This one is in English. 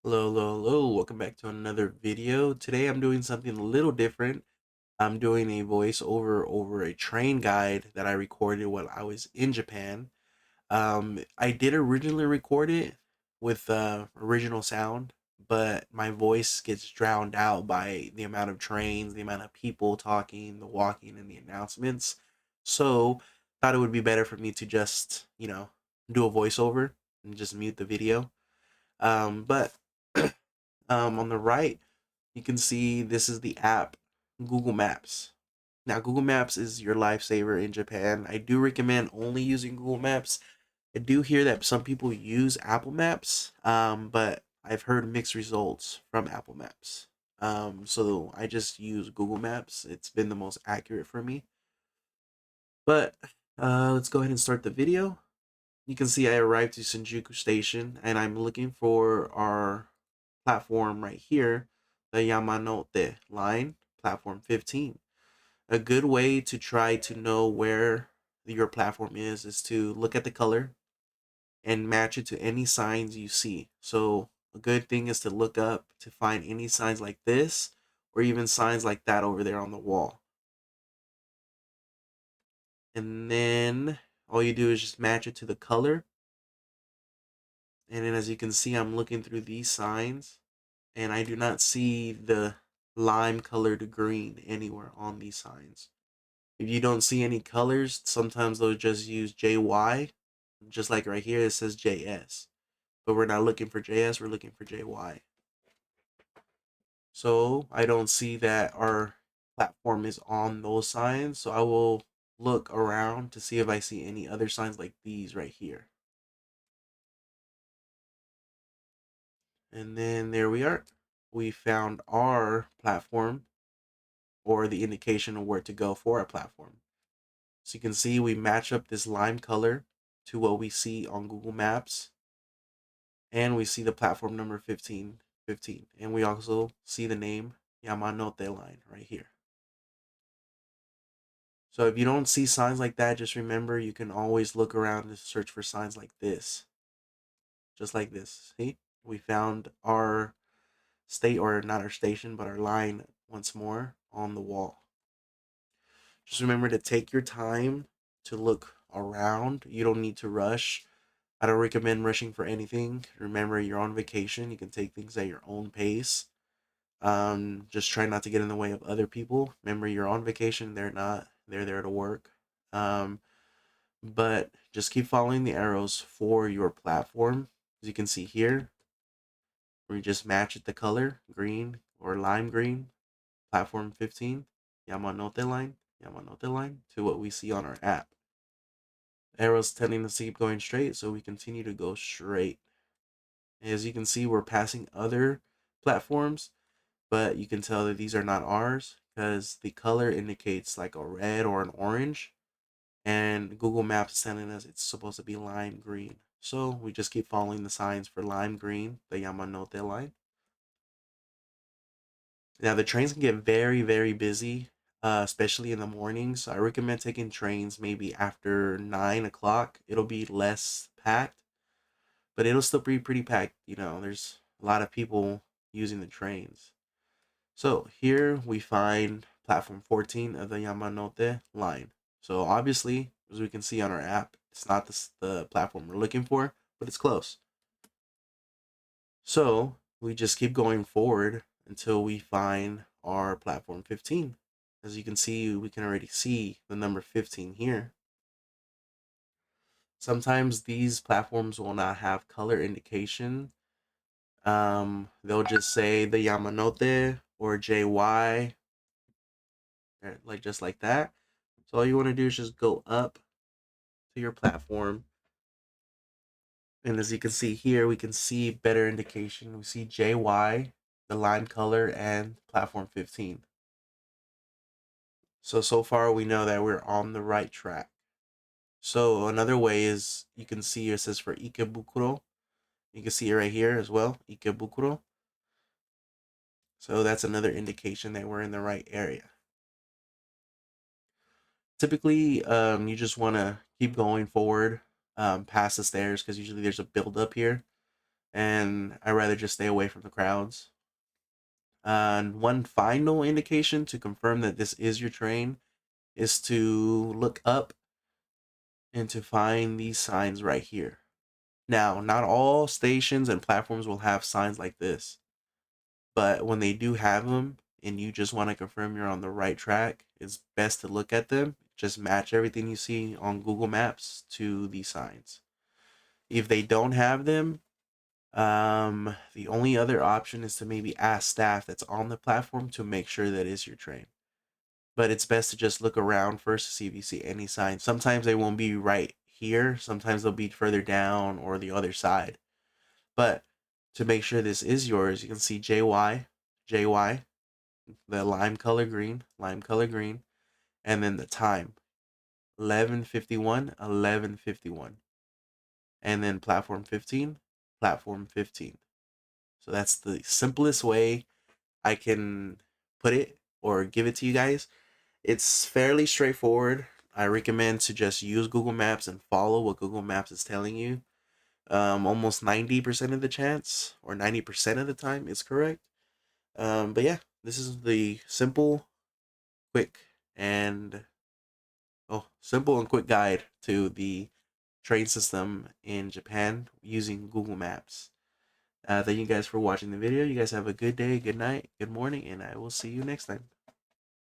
Hello, hello, hello. Welcome back to another video. Today I'm doing something a little different. I'm doing a voiceover over a train guide that I recorded while I was in Japan. I did originally record it with original sound, but my voice gets drowned out by the amount of trains, the amount of people talking, the walking, and the announcements. So thought it would be better for me to just, do a voiceover and just mute the video. But on the right, you can see this is the app Google Maps. Now, Google Maps is your lifesaver in Japan. I do recommend only using Google Maps. I do hear that some people use Apple Maps, but I've heard mixed results from Apple Maps. So I just use Google Maps. It's been the most accurate for me. But let's go ahead and start the video. You can see I arrived to Shinjuku Station and I'm looking for our platform right here, the Yamanote line, platform 15. A good way to try to know where your platform is to look at the color and match it to any signs you see. So a good thing is to look up to find any signs like this or even signs like that over there on the wall. And then all you do is just match it to the color. And then as you can see, I'm looking through these signs and I do not see the lime colored green anywhere on these signs. If you don't see any colors, sometimes they'll just use JY, just like right here it says JS. But we're not looking for JS, we're looking for JY. So I don't see that our platform is on those signs, so I will look around to see if I see any other signs like these right here. And then there we are. We found our platform or the indication of where to go for our platform. So you can see we match up this lime color to what we see on Google Maps. And we see the platform number 1515. And we also see the name Yamanote line right here. So if you don't see signs like that, just remember you can always look around and search for signs like this. Just like this. See? We found our state, or not our station, but our line once more on the wall. Just remember to take your time to look around. You don't need to rush. I don't recommend rushing for anything. Remember, you're on vacation. You can take things at your own pace. Just try not to get in the way of other people. Remember, you're on vacation. They're not. They're there to work. Um, but just keep following the arrows for your platform. As you can see here, we just match it the color, green or lime green, platform 15, Yamanote line, to what we see on our app. Arrows tending to keep going straight, so we continue to go straight. As you can see, we're passing other platforms, but you can tell that these are not ours because the color indicates like a red or an orange, and Google Maps is telling us it's supposed to be lime green. So we just keep following the signs for lime green, the Yamanote line. Now the trains can get very, very busy, especially in the mornings. So I recommend taking trains maybe after 9 o'clock. It'll be less packed, but it'll still be pretty packed. There's a lot of people using the trains. So here we find platform 14 of the Yamanote line. So obviously, as we can see on our app, it's not the platform we're looking for, but it's close. So we just keep going forward until we find our platform 15. As you can see, we can already see the number 15 here. Sometimes these platforms will not have color indication. They'll just say the Yamanote or JY, like just like that. So all you want to do is just go up to your platform. And as you can see here, we can see better indication. We see JY, the line color, and platform 15. So far we know that we're on the right track. So another way is you can see it says for Ikebukuro. You can see it right here as well, Ikebukuro. So that's another indication that we're in the right area. Typically, you just want to keep going forward past the stairs because usually there's a build up here. and I rather just stay away from the crowds. And one final indication to confirm that this is your train is to look up and to find these signs right here. Now, not all stations and platforms will have signs like this, but when they do have them and you just want to confirm you're on the right track, it's best to look at them. Just match everything you see on Google Maps to these signs. If they don't have them, the only other option is to maybe ask staff that's on the platform to make sure that is your train. But it's best to just look around first to see if you see any signs. Sometimes they won't be right here, sometimes they'll be further down or the other side. But to make sure this is yours, you can see JY, the lime color green, and then the time, 11:51, 11:51. And then platform 15. So that's the simplest way I can put it or give it to you guys. It's fairly straightforward. I recommend to just use Google Maps and follow what Google Maps is telling you. Almost 90% of the chance or 90% of the time is correct. But yeah, this is the quick, and simple and quick guide to the train system in Japan using Google Maps. Thank you guys for watching the video. You guys have a good day, good night, good morning, and I will see you next time.